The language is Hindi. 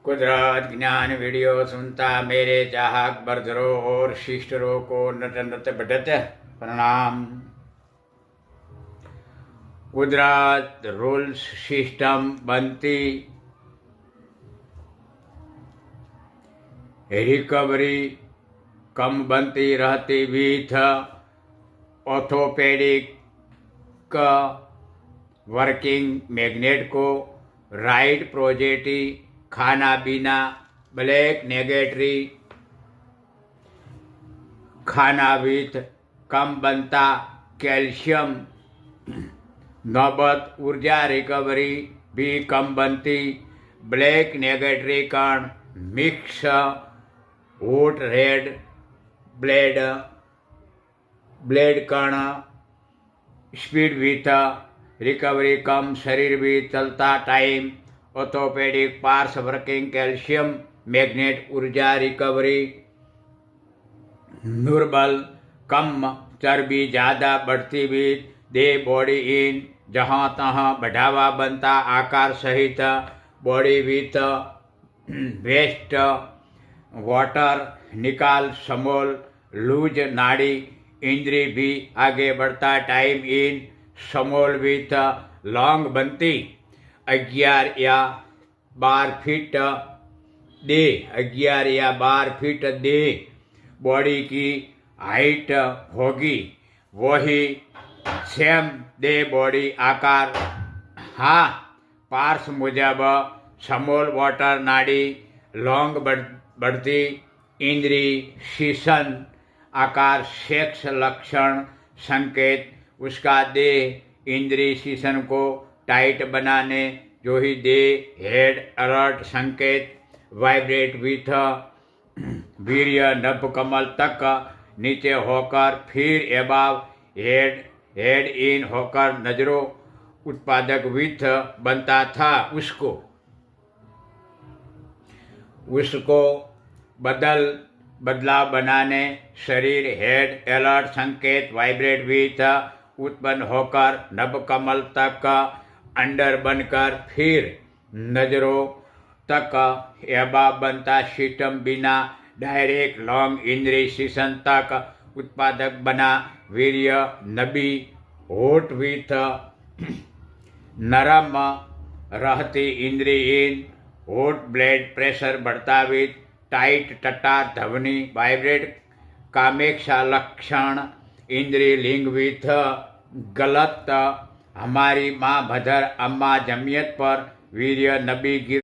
कुदरत ज्ञान वीडियो सुनता मेरे चाहक बरदरों और शिष्टरों को नट नट बढ़त प्रणाम। कुदरत रूल्स सिस्टम बनती रिकवरी कम बनती रहती विथ ऑर्थोपेडिक वर्किंग मैग्नेट को राइट प्रोजेटी खाना पीना ब्लैक नेगेटरी खाना विथ कम बनता कैल्शियम नौबत ऊर्जा रिकवरी भी कम बनती ब्लैक नेगेटरी कण मिक्स वोट रेड ब्लेड कण स्पीड विथ रिकवरी कम शरीर भी चलता टाइम ऑर्थोपेडिक पार्स वर्किंग कैल्शियम मैग्नेट ऊर्जा रिकवरी नुर्बल कम चर्बी ज़्यादा बढ़ती भी दे बॉडी इन जहाँ तहाँ बढ़ावा बनता आकार सहित बॉडी विथ वेस्ट वाटर निकाल समोल लूज नाड़ी इंद्री भी आगे बढ़ता time in small with long बनती 11 या 12 फीट दे 11 या 12 फीट दे बॉडी की हाइट होगी वही सेम दे बॉडी आकार हाँ पार्स मुजब समोल वाटर नाड़ी लॉन्ग बढ़ती इंद्री शीशन आकार सेक्स लक्षण संकेत उसका देह इंद्री शीशन को टाइट बनाने जो ही दे हेड अलर्ट संकेत वाइब्रेट विथ वीर्य नभ कमल तक नीचे होकर फिर एबाव हेड इन होकर नजरों उत्पादक विथ बनता था उसको बदलाव बनाने शरीर हेड अलर्ट संकेत वाइब्रेट विथ उत्पन्न होकर नभ कमल तक अंडर बनकर फिर नजरों तक एबा बनता सिस्टम बिना डायरेक्ट लॉन्ग इंद्री शीशन तक उत्पादक बना वीर्य नबी होट विथ नरम रहती इंद्री इन होट ब्लड प्रेशर बढ़ता विथ टाइट टटार धवनी वाइब्रेट कामेक्षा लक्षण इंद्री लिंग विथ गलत हमारी माँ भदर अम्मा जमियत पर वीर्य नबी गिर